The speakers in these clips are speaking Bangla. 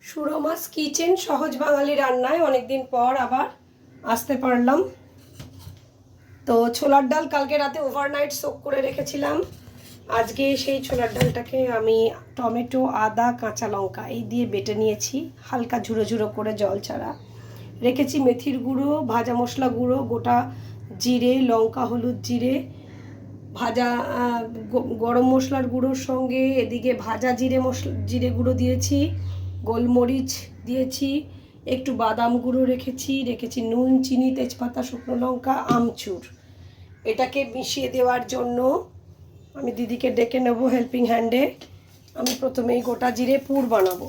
সুরমাস কিচেন সহজ বাঙালি রান্নায় অনেকদিন পর আবার আসতে পারলাম। তো ছোলার ডাল কালকে রাতে ওভারনাইট সোক করে রেখেছিলাম। আজকে সেই ছোলার ডালটাকে আমি টমেটো, আদা, কাঁচা লঙ্কা এই দিয়ে বেটে নিয়েছি, হালকা ঝুড়ো ঝুড়ো করে জল ছাড়া রেখেছি। মেথির গুঁড়ো, ভাজা মশলা গুঁড়ো, গোটা জিরে, লঙ্কা, হলুদ, জিরে, ভাজা গরম মশলার গুঁড়োর সঙ্গে এদিকে ভাজা জিরে গুঁড়ো দিয়েছি, গোলমরিচ দিয়েছি, একটু বাদাম গুঁড়ো রেখেছি নুন, চিনি, তেজপাতা, শুকনো লঙ্কা, আমচুর। এটাকে মিশিয়ে দেওয়ার জন্য আমি দিদিকে ডেকে নেবো হেল্পিং হ্যান্ডে। আমি প্রথমেই গোটা জিরে পুর বানাবো।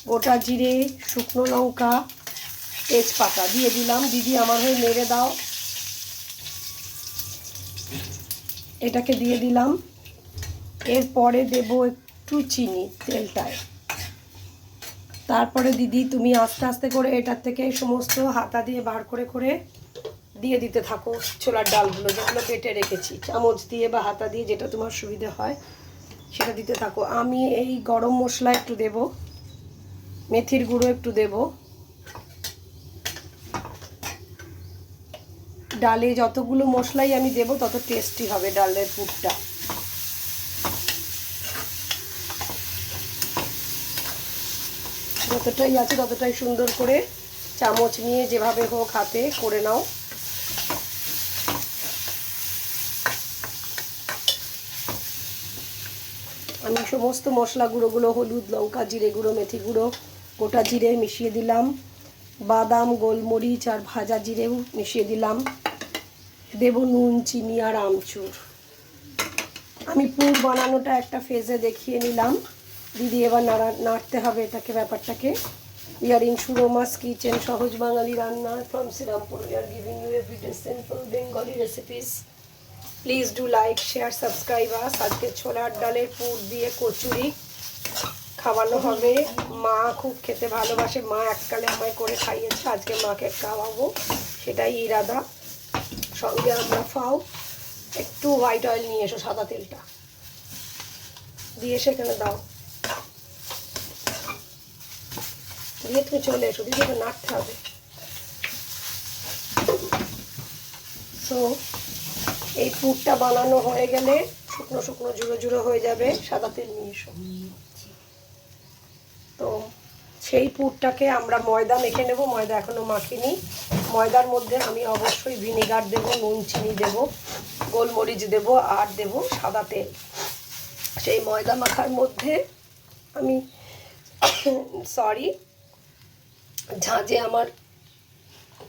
গোটা জিরে, শুকনো লঙ্কা, তেজপাতা দিয়ে দিলাম। দিদি আমার হয়ে নেড়ে দাও। এটাকে দিয়ে দিলাম। এরপরে দেব একটু চিনি তেলটায়। তারপরে দিদি তুমি আস্তে আস্তে করে এটার থেকে সমস্ত হাতা দিয়ে বার করে করে দিয়ে দিতে থাকো ছোলার ডালগুলো, যেগুলো বেটে রেখেছি। চামচ দিয়ে বা হাতা দিয়ে যেটা তোমার সুবিধা হয় সেটা দিতে থাকো। আমি এই গরম মশলা একটু দেব, মেথির গুঁড়ো একটু দেব। ডালে যতগুলো মশলাই আমি দেব তত টেস্টি হবে ডালের পুরটা। যতটাই আছে ততটাই সুন্দর করে চামচ নিয়ে যেভাবে হোক হাতে করে নাও। আমি সমস্ত মশলা গুঁড়োগুলো, হলুদ, লঙ্কা, জিরে গুঁড়ো, মেথি গুঁড়ো, গোটা জিরে মিশিয়ে দিলাম, বাদাম, গোলমরিচ আর ভাজা জিরেও মিশিয়ে দিলাম। দেব নুন, চিনি আর আমচুর। আমি পুর বানানোটা একটা ফেজে দেখিয়ে নিলাম। দিদি এবার নাড়তে হবে এটাকে, ব্যাপারটাকে। We are in Suroma's Kitchen, সহজ বাঙালি রান্না from Sirampur. We are giving you everyday simple Bengali recipes. Please do like, share, subscribe us. আজকে ছোলার ডালের পুর দিয়ে কচুরি খাওয়ানো হবে। মা খুব খেতে ভালোবাসে, মা এককালে আমায় করে খাইয়েছে, আজকে মাকে খাওয়াবো, সেটাই ইরাদা। সঙ্গে আমরা ফাও একটু হোয়াইট অয়েল নিয়ে এসো, সাদা তেলটা দিয়ে সেখানে দাও, দিয়ে তুমি চলে এসো। দিদি ওকে নাড়তে হবে। সো এই পুরটা বানানো হয়ে গেলে শুকনো শুকনো ঝুড়ো ঝুড়ো হয়ে যাবে, সাদা তেল নিয়ে এসো। তো সেই পুরটাকে আমরা ময়দা মেখে নেব। ময়দা এখনো মাখিনি। ময়দার মধ্যে আমি অবশ্যই ভিনেগার দেব, নুন, চিনি দেব, গোলমরিচ দেব আর দেব সাদা তেল। সেই ময়দা মাখার মধ্যে আমি সরি ঝাঁঝে আমার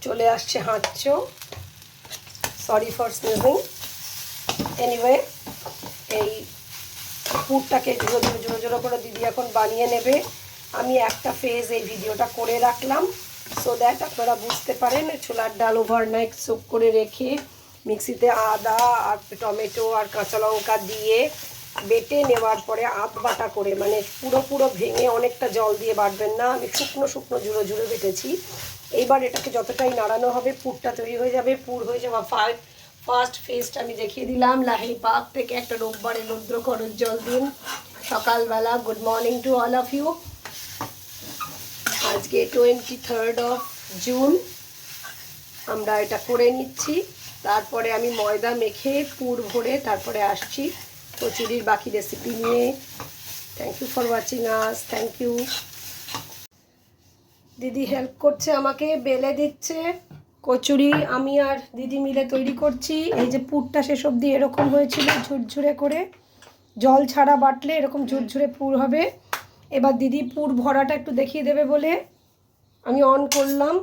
চলে আসছে হাঁচো, সরি ফর স্নিজিং। এনিওয়ে, এই পুরটাকে ঝুড়ো ঝুড়ো ঝুড়ো ঝুড়ো করে দিদি এখন বানিয়ে নেবে। আমি একটা ফেজ এই ভিডিওটা করে রাখলাম সো দ্যাট আপনারা বুঝতে পারেন। ছোলার ডাল ওভারনাইট সোক করে রেখে মিক্সিতে আদা আর টমেটো আর কাঁচা লঙ্কা দিয়ে বেটে নেওয়ার পরে আধ বাটা করে, মানে পুরো ভেঙে অনেকটা জল দিয়ে বাটবেন না, আমি শুকনো শুকনো ঝুড়ো ঝুড়ো বেটেছি। এইবার এটাকে যতটাই নাড়ানো হবে পুরটা তৈরি হয়ে যাবে। পুর হয়ে যাওয়া ফার্স্ট ফেজটা আমি দেখিয়ে দিলাম। লাহিড়ী পার্ক থেকে একটা রোববারে রৌদ্র খরচ জল দিন সকালবেলা। Good morning to all of you. আজকে 23rd of June আমরা এটা করে নিচ্ছি। তারপরে আমি ময়দা মেখে পুর ভরে তারপরে আসছি কচুরির বাকি রেসিপি নিয়ে। Thank you for watching us. Thank you. দিদি হেল্প করছে, আমাকে বেলে দিচ্ছে। কচুরি আমি আর দিদি মিলে তৈরি করছি। এই যে পুরটা শেষ অবধি এরকম হয়েছিল, ঝুরঝুরে করে, জল ছাড়া বাটলে এরকম ঝুরঝুরে পুর হবে। এবার দিদি পুর ভরাটা একটু দেখিয়ে দেবে বলে আমি অন করলাম।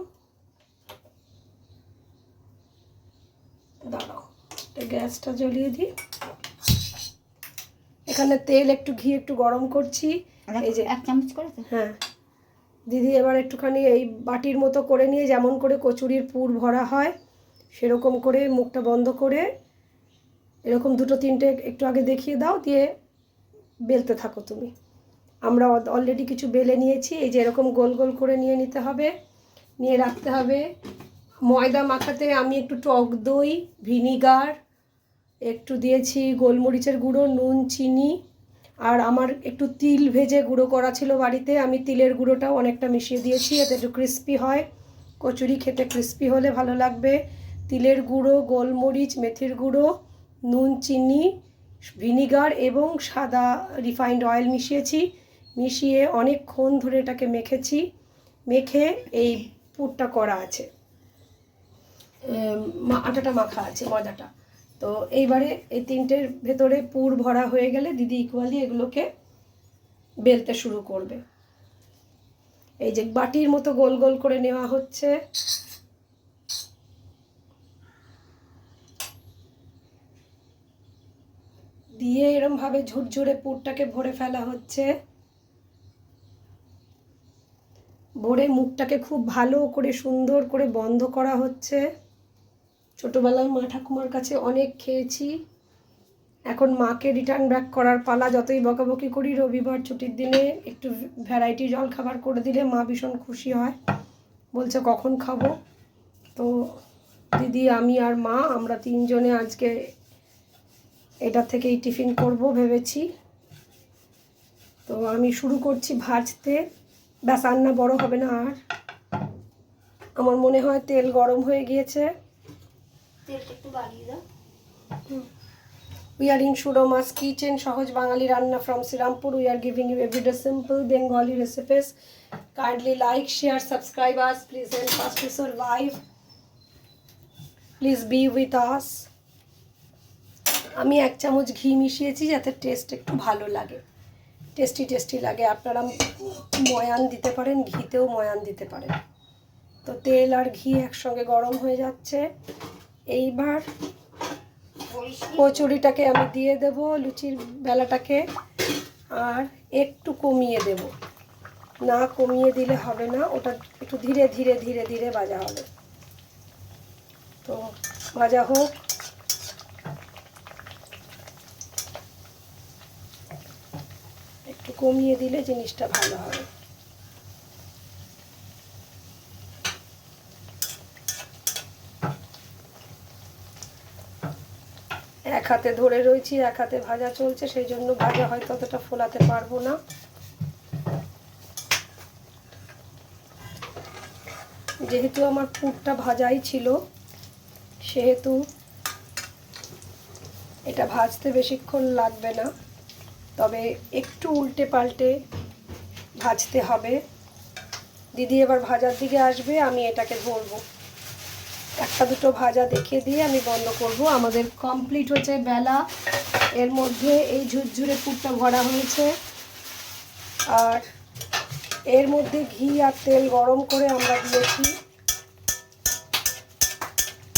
দাঁড়াও, গ্যাসটা জ্বলিয়ে দিই। এখানে তেল, একটু ঘি, একটু গরম করছি। এই যে 1 চামচ করে। হ্যাঁ, দিদি এবার একটুখানি এই বাটির মতো করে নিয়ে, যেমন করে কচুরির পুর ভরা হয় সেরকম করে মুখটা বন্ধ করে এরকম 2-3টে একটু আগে দেখিয়ে দাও, দিয়ে বেলতে থাকো তুমি। আমরা অলরেডি কিছু বেলে নিয়েছি। এই যে এরকম গোল গোল করে নিয়ে নিতে হবে, নিয়ে রাখতে হবে। ময়দা মাখাতে আমি একটু টক দই, ভিনিগার একটু দিয়েছি, গোলমরিচের গুঁড়ো, নুন, চিনি আর আমার একটু তিল ভেজে গুঁড়ো করা ছিল বাড়িতে, আমি তিলের গুঁড়োটাও অনেকটা মিশিয়ে দিয়েছি, এতে একটু ক্রিস্পি হয়। কচুরি খেতে ক্রিস্পি হলে ভালো লাগবে। তিলের গুঁড়ো, গোলমরিচ, মেথির গুঁড়ো, নুন, চিনি, ভিনিগার এবং সাদা রিফাইন্ড অয়েল মিশিয়েছি। মিশিয়ে অনেকক্ষণ ধরে এটাকে মেখেছি। মেখে এই পুরটা করা আছে, আটাটা মাখা আছে, ময়দাটা। তো এইবারে এই তিনটের ভেতরে পুর ভরা হয়ে গেলে দিদি ইকুয়ালি এগুলোকে বেলতে শুরু করবে। এই যে বাটির মতো গোল গোল করে নেওয়া হচ্ছে। দিয়ে এরমভাবে ঝুরঝুরে পুরটাকে ভরে ফেলা হচ্ছে। ভরে মুখটাকে খুব ভালো করে সুন্দর করে বন্ধ করা হচ্ছে। ছোটোবেলায় মা ঠাকুমার কাছে অনেক খেয়েছি, এখন মাকে রিটার্ন ব্যাক করার পালা। যতই বকাবকি করি, রবিবার ছুটির দিনে একটু ভ্যারাইটি জলখাবার করে দিলে মা ভীষণ খুশি হয়, বলছে কখন খাবো। তো দিদি, আমি আর মা, আমরা তিনজনে আজকে এটা থেকেই টিফিন করব ভেবেছি। তো আমি শুরু করছি ভাজতে। ব্যাস, রান্না বড় হবে না আর। আমার মনে হয় তেল গরম হয়ে গিয়েছে। তেলটা একটু বাড়িয়ে দাও। We are in Shuroma's Kitchen, সহজ বাঙালি রান্না from Sirampur. We are giving you everyday simple Bengali recipes. Kindly like, share, subscribe us. Please help us to survive. Please be with us. আমি 1 চামচ ঘি মিশিয়েছি যাতে টেস্ট একটু ভালো লাগে, টেস্টি লাগে। আপনারা ময়ান দিতে পারেন, ঘিতেও ময়ান দিতে পারেন। তো তেল আর ঘি একসঙ্গে গরম হয়ে যাচ্ছে। এইবার কচুরিটাকে আমি দিয়ে দেব, লুচির বেলাটাকে, আর একটু কমিয়ে দেব, না কমিয়ে দিলে হবে না, ওটা একটু ধীরে ধীরে ধীরে ধীরে ভাজা হবে। তো ভাজা হোক। একটু কমিয়ে দিলে জিনিসটা ভালো হবে। এক হাতে ধরে রয়েছি, এক হাতে ভাজা চলছে, সেই জন্য ভাজা হয়তো অতটা ফোলাতে পারবো না। যেহেতু আমার পুরটা ভাজাই ছিল, সেহেতু এটা ভাজতে বেশিক্ষণ লাগবে না, তবে একটু উল্টে পাল্টে ভাজতে হবে। দিদি এবার ভাজার দিকে আসবে, আমি এটাকে ধরবো। একটা দুটো ভাজা দেখিয়ে দিয়ে আমি বন্ধ করব। আমাদের কমপ্লিট হচ্ছে বেলা। এর মধ্যে এই ঝুরঝুরে পুরটা ভরা হয়েছে, আর এর মধ্যে ঘি আর তেল গরম করে আমরা দিয়েছি।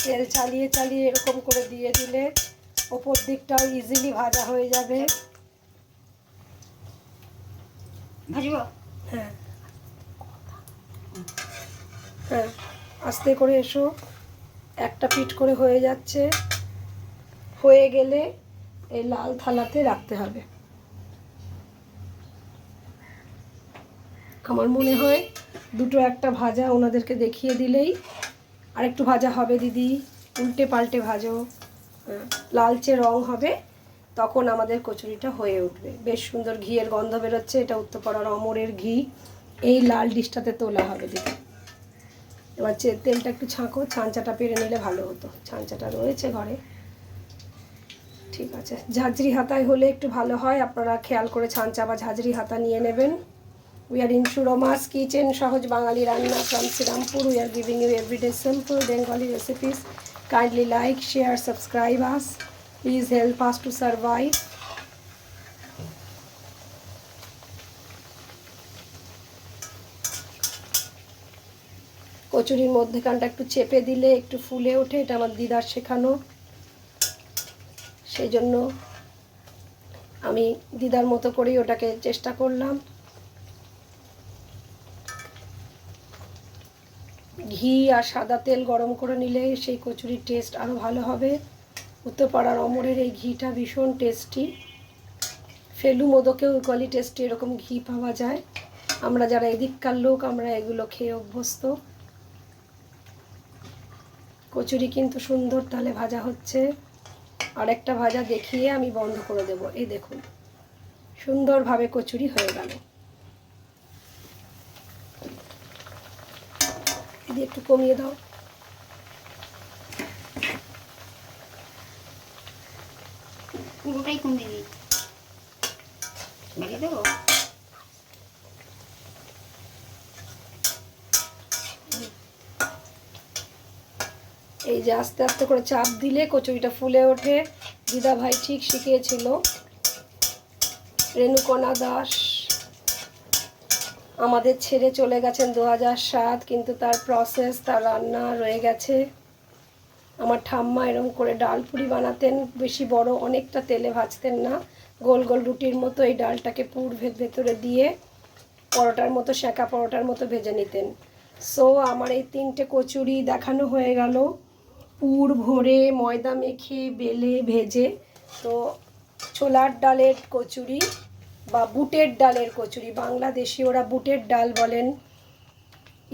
তেল চালিয়ে চালিয়ে এরকম করে দিয়ে দিলে ওপর দিকটাও ইজিলি ভাজা হয়ে যাবে। হ্যাঁ হ্যাঁ, আস্তে করে এসো। একটা পিঠ করে হয়ে যাচ্ছে, হয়ে গেলে এই লাল থালাতে রাখতে হবে। আমার মনে হয় দুটো একটা ভাজা ওনাদেরকে দেখিয়ে দিলেই, আর একটু ভাজা হবে দিদি, উল্টে পাল্টে ভাজো, লালচে রং হবে, তখন আমাদের কচুরিটা হয়ে উঠবে। বেশ সুন্দর ঘিয়ের গন্ধ বেরোচ্ছে, এটা উত্তরপাড়ার অমরের ঘি। এই লাল ডিশটাতে তোলা হবে দিদি। এবার তেলটা একটু ছাঁকো, ছাঁচাটা পেরে নিলে ভালো হতো, ছাঁচাটা রয়েছে ঘরে। ঠিক আছে, ঝাঁঝরি হাতায় হলে একটু ভালো হয়, আপনারা খেয়াল করে ছাঁচা বা ঝাঁঝরি হাতা নিয়ে নেবেন। We are in Shuroma's Kitchen, সহজ বাঙালি রান্না from Sirampur. We are giving you everyday simple Bengali recipes. Kindly like, share, subscribe us. Please help us to survive. কচুরির মধ্যেখানটা একটু চেপে দিলে একটু ফুলে ওঠে, এটা আমার দিদার শেখানো, সেই জন্য আমি দিদার মতো করেই ওটাকে চেষ্টা করলাম। ঘি আর সাদা তেল গরম করে নিলে সেই কচুরির টেস্ট আরও ভালো হবে। উত্তরপাড়ার অমরের এই ঘিটা ভীষণ টেস্টি। ফেলু মোদকেও ইকুয়ালি টেস্টি এরকম ঘি পাওয়া যায়। আমরা যারা এদিককার লোক, আমরা এগুলো খেয়ে অভ্যস্ত। কচুরি কিন্তু সুন্দর তালে ভাজা হচ্ছে। আরেকটা ভাজা দেখিয়ে আমি বন্ধ করে দেব। এই দেখুন, সুন্দরভাবে কচুরি হয়ে গেল। দিদি একটু কমিয়ে দাও। পুরোটাই কমিয়ে দিই, বেরিয়ে দেবো। এই যে আস্তে আস্তে করে চাপ দিলে কচুরিটা ফুলে ওঠে। দিদা ভাই ঠিক শিখিয়েছিল। রেণুকণা দাস আমাদের ছেড়ে চলে গেছেন 2007, কিন্তু তার প্রসেস, তার রান্না রয়ে গেছে। আমার ঠাম্মা এরকম করে ডাল পুরি বানাতেন, বেশি বড় অনেকটা তেলে ভাজতেন না, গোল গোল রুটির মতো এই ডালটাকে পুর ভেতরে দিয়ে পরোটার মতো, সেঁকা পরোটার মতো ভেজে নিতেন। সো আমার এই 3টে কচুরি দেখানো হয়ে গেল, পুর ভরে ময়দা মেখে বেলে ভেজে। তো ছোলার ডালের কচুরি বা বুটের ডালের কচুরি, বাংলাদেশি ওরা বুটের ডাল বলেন।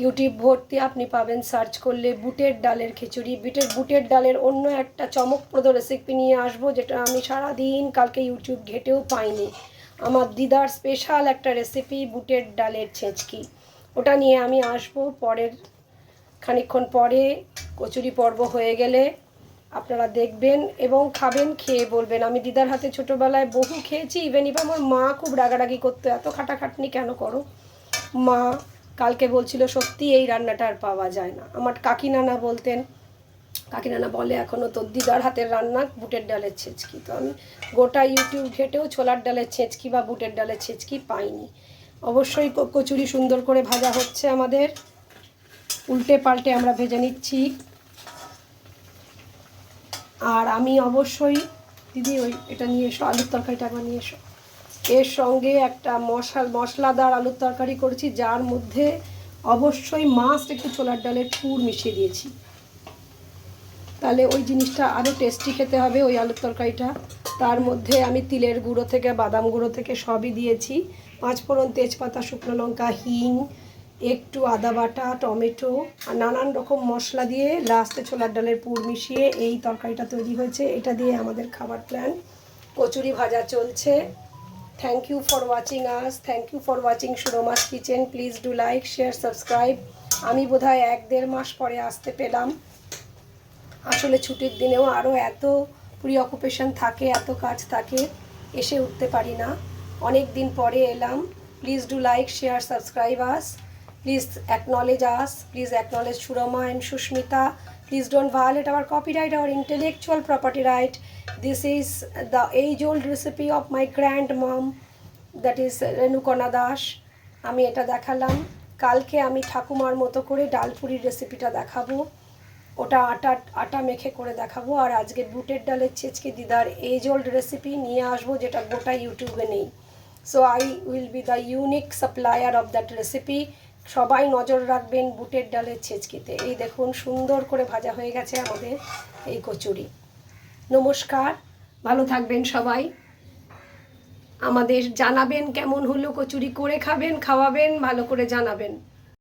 ইউটিউব ভর্তি আপনি পাবেন, সার্চ করলে বুটের ডালের খিচুড়ি। বুটের ডালের অন্য একটা চমকপ্রদ রেসিপি নিয়ে আসবো, যেটা আমি সারাদিন কালকে ইউটিউব ঘেটেও পাইনি। আমার দিদার স্পেশাল একটা রেসিপি বুটের ডালের ছেঁচকি, ওটা নিয়ে আমি আসবো পরের খানিকক্ষণ পরে। কচুরি পর্ব হয়ে গেলে আপনারা দেখবেন এবং খাবেন, খেয়ে বলবেন। আমি দিদার হাতে ছোটোবেলায় বহু খেয়েছি, ইভেন আমার মা খুব রাগারাগি করতো, এত খাটাখাটনি কেন করো। মা কালকে বলছিল সত্যি এই রান্নাটা আর পাওয়া যায় না। আমার কাকিনানা বলতেন, কাকিনানা বলে এখনও তোর দিদার হাতের রান্না বুটের ডালের ছেঁচকি। তো আমি গোটা ইউটিউব ঘেটেও ছোলার ডালের ছেঁচকি বা বুটের ডালের ছেঁচকি পাইনি। অবশ্যই কচুরি সুন্দর করে ভাজা হচ্ছে আমাদের, উল্টে পাল্টে আমরা ভেজে নিচ্ছি। আর আমি অবশ্যই, দিদি ওই এটা নিয়ে এসো, আলুর তরকারিটা একবার নিয়ে এসো। এর সঙ্গে একটা মশলাদার আলুর তরকারি করেছি, যার মধ্যে অবশ্যই মাস্ট একটু ছোলার ডালের পুর মিশিয়ে দিয়েছি, তাহলে ওই জিনিসটা আরও টেস্টি খেতে হবে ওই আলুর তরকারিটা। তার মধ্যে আমি তিলের গুঁড়ো থেকে বাদাম গুঁড়ো থেকে সবই দিয়েছি, 5 ফোড়ন, তেজপাতা, শুকনো লঙ্কা, হিং, একটু আদা বাটা, টমেটো আর নানান রকম মশলা দিয়ে লাস্টে ছোলার ডালের পুর মিশিয়ে এই তরকারিটা তৈরি হয়েছে। এটা দিয়ে আমাদের খাবার প্ল্যান। কচুরি ভাজা চলছে। Thank you for watching us, thank you for watching Surma's kitchen. Please do like, share, subscribe. আমি বোধহয় 1-1.5 মাস পরে আসতে পেলাম। আসলে ছুটির দিনেও আরও এত প্রিঅকুপেশন থাকে, এত কাজ থাকে, এসে উঠতে পারি না। অনেক দিন পরে এলাম। Please do like, share, subscribe us, please acknowledge us, please acknowledge Surma and Susmita, please don't violate our copyright, our intellectual property right. This is the age-old recipe of my grandmom, that is Renukana Das. আমি এটা দেখালাম। কালকে আমি ঠাকুমার মতো করে ডালপুরির রেসিপিটা দেখাবো, ওটা আটা মেখে করে দেখাবো। আর আজকে বুটের ডালের ছেঁচকি দিদার এজ-ওল্ড রেসিপি নিয়ে আসবো, যেটা গোটা ইউটিউবে নেই। So I will be the unique supplier of that recipe. সবাই নজর রাখবেন বুটের ডালের ছেঁচকিতে। এই দেখুন সুন্দর করে ভাজা হয়ে গেছে আমাদের এই কচুরি। নমস্কার, ভালো থাকবেন সবাই। আমাদের জানাবেন কেমন হলো কচুরি, করে খাবেন, খাওয়াবেন, ভালো করে জানাবেন।